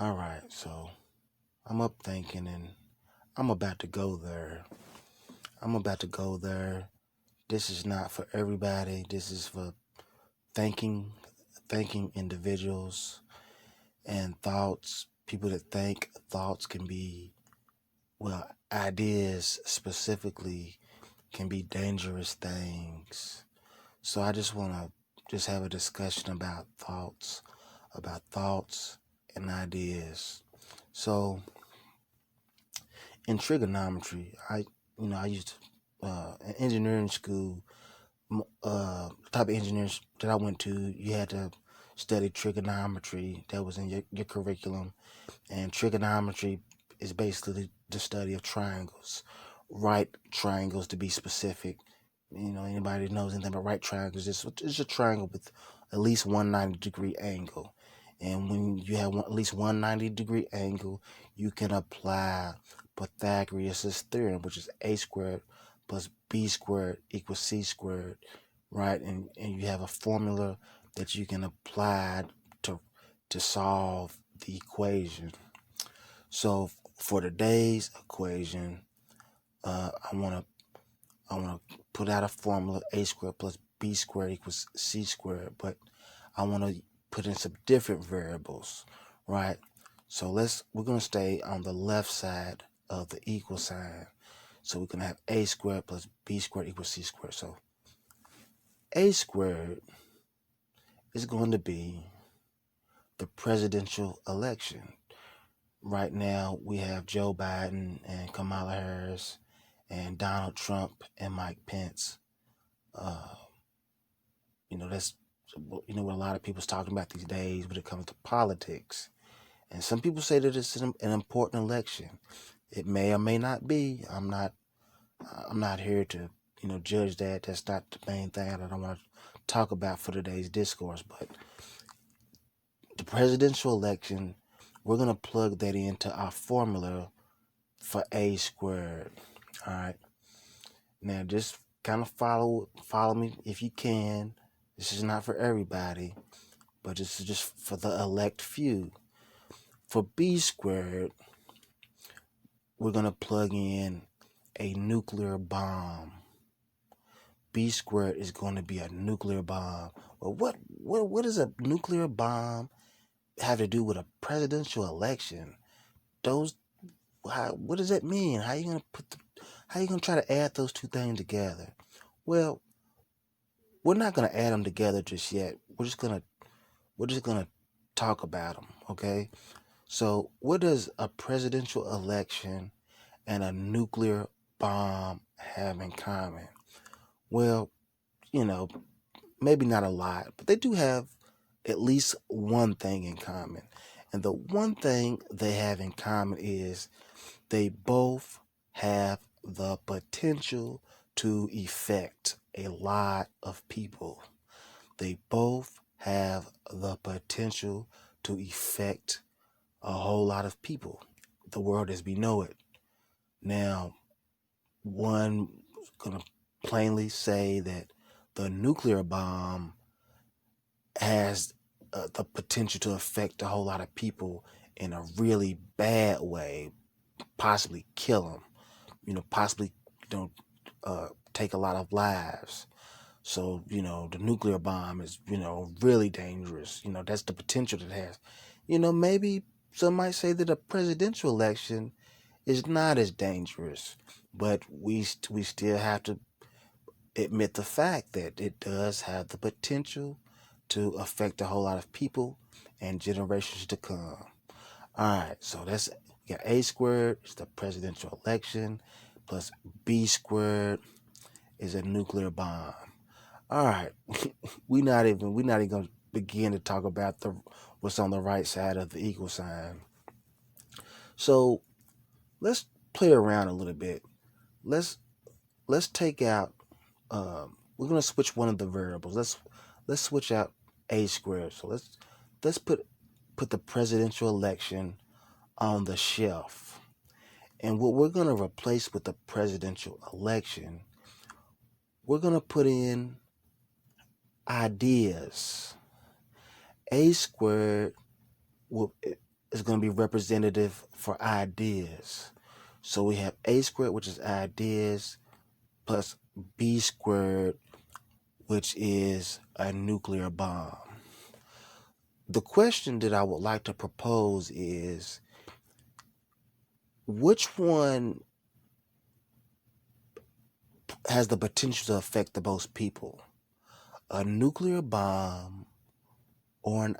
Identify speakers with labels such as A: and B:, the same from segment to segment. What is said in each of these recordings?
A: All right, so I'm up thinking and I'm about to go there. I'm about to go there. This is not for everybody. This is for thinking, thinking individuals and thoughts. People that think thoughts can be, well, ideas specifically can be dangerous things. So I just want to just have a discussion about thoughts and ideas. So in trigonometry, I used in engineering school. The type of engineering that I went to, you had to study trigonometry. That was in your curriculum, and trigonometry is basically the study of triangles, right triangles to be specific. Anybody that knows anything about right triangles, it's a triangle with at least 190-degree angle. And when you have at least 190-degree angle, you can apply Pythagoras' theorem, which is a squared plus b squared equals c squared, right? And you have a formula that you can apply to solve the equation. So for today's equation, I want to put out a formula: a squared plus b squared equals c squared. But I want to put in some different variables, right? So we're gonna stay on the left side of the equal sign. So we're gonna have a squared plus b squared equals c squared. So a squared is going to be the presidential election. Right now, we have Joe Biden and Kamala Harris and Donald Trump and Mike Pence. Uh, that's what a lot of people's talking about these days when it comes to politics. And some people say that it's an important election. It may or may not be. I'm not here to judge that. That's not the main thing that I want to talk about for today's discourse. But the presidential election, we're gonna plug that into our formula for a squared. All right. Now just kind of follow me if you can. This is not for everybody, but this is just for the elect few. For b squared, we're gonna plug in a nuclear bomb. B squared is going to be a nuclear bomb. Well, what does a nuclear bomb have to do with a presidential election? What does that mean? How you gonna try to add those two things together? Well, we're not gonna add them together just yet. We're just gonna talk about them, okay? So, what does a presidential election and a nuclear bomb have in common? Well, maybe not a lot, but they do have at least one thing in common. And the one thing they have in common is they both have the potential to affect a lot of people. They both have the potential to affect a whole lot of people, the world as we know it. Now, one is going to plainly say that the nuclear bomb has the potential to affect a whole lot of people in a really bad way, possibly kill them, possibly take a lot of lives. So, the nuclear bomb is, really dangerous. That's the potential that it has. Maybe some might say that a presidential election is not as dangerous, but we still have to admit the fact that it does have the potential to affect a whole lot of people and generations to come. All right, so we got a squared is the presidential election, plus b squared is a nuclear bomb. All right, we're not even gonna begin to talk about what's on the right side of the equal sign. So let's play around a little bit. Let's take out. We're gonna switch one of the variables. Let's switch out a squared. So let's put the presidential election on the shelf. And what we're going to replace with the presidential election, we're going to put in ideas. A squared, is going to be representative for ideas. So we have A squared, which is ideas, plus B squared, which is a nuclear bomb. The question that I would like to propose is, which one has the potential to affect the most people? A nuclear bomb or an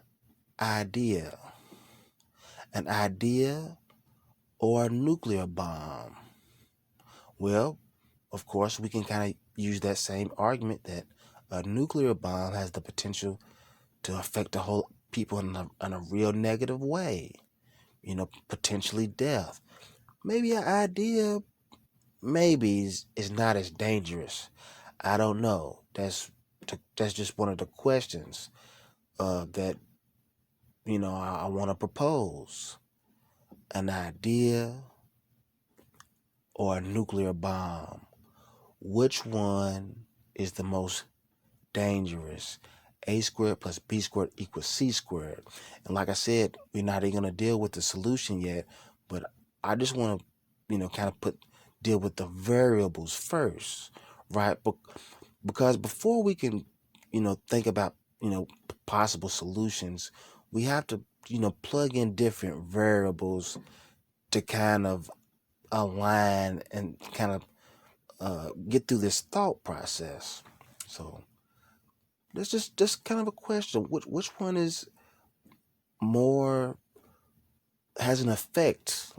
A: idea? An idea or a nuclear bomb? Well, of course, we can kind of use that same argument that a nuclear bomb has the potential to affect the whole people in a real negative way. Potentially death. Maybe an idea, maybe is not as dangerous. I don't know. That's just one of the questions that I want to propose. An idea or a nuclear bomb. Which one is the most dangerous? A squared plus B squared equals C squared. And like I said, we're not even going to deal with the solution yet, but I just want to, kind of deal with the variables first, right? Because before we can, think about, possible solutions, we have to, plug in different variables to kind of align and kind of get through this thought process. So that's just kind of a question. Which one is more has an effect?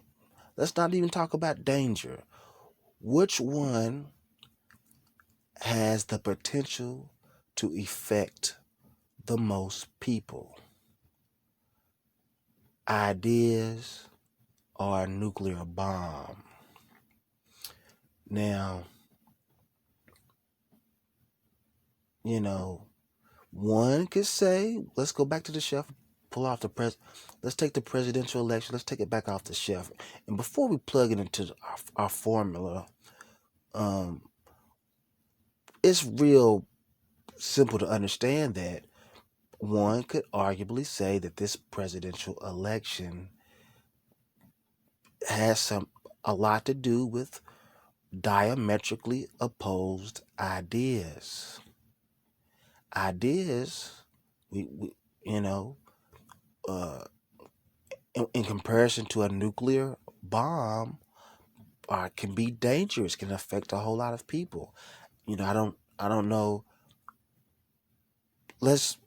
A: Let's not even talk about danger. Which one has the potential to affect the most people? Ideas or a nuclear bomb? Now, one could say, let's go back to the shelf, pull off let's take the presidential election, let's take it back off the shelf. And before we plug it into our formula, it's real simple to understand that one could arguably say that this presidential election has a lot to do with diametrically opposed ideas. Ideas, we in comparison to a nuclear bomb, can be dangerous, can affect a whole lot of people. I don't know. Let's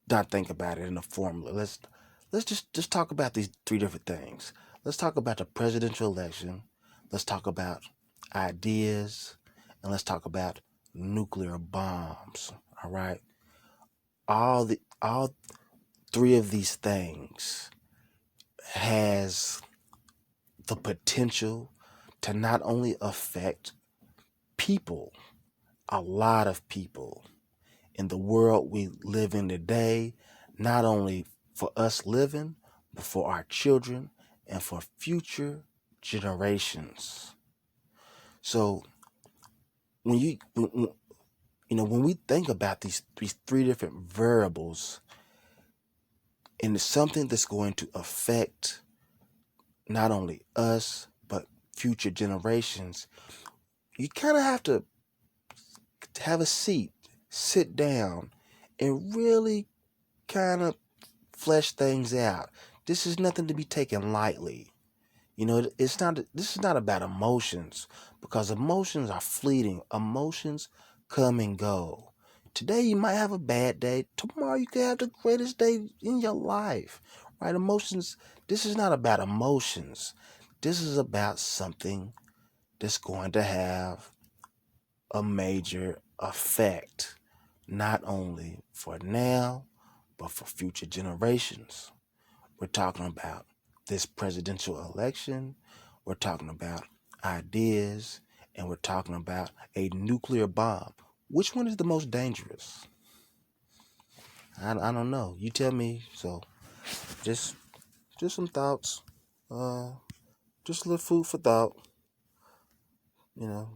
A: not think about it in a formula. Let's just talk about these three different things. Let's talk about the presidential election. Let's talk about ideas, and let's talk about nuclear bombs. All right. All three of these things has the potential to not only affect people, a lot of people in the world we live in today, not only for us living, but for our children and for future generations. So when we think about these three different variables, and it's something that's going to affect not only us, but future generations, you kind of have to have a seat, sit down, and really kind of flesh things out. This is nothing to be taken lightly. This is not about emotions, because emotions are fleeting. Emotions come and go. Today you might have a bad day. Tomorrow you could have the greatest day in your life, right? Emotions, this is not about emotions. This is about something that's going to have a major effect, not only for now, but for future generations. We're talking about this presidential election. We're talking about ideas, and we're talking about a nuclear bomb. Which one is the most dangerous? I don't know. You tell me. So just some thoughts. Just a little food for thought. You know,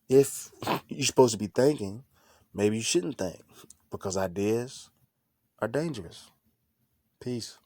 A: if you're supposed to be thinking, maybe you shouldn't think, because ideas are dangerous. Peace.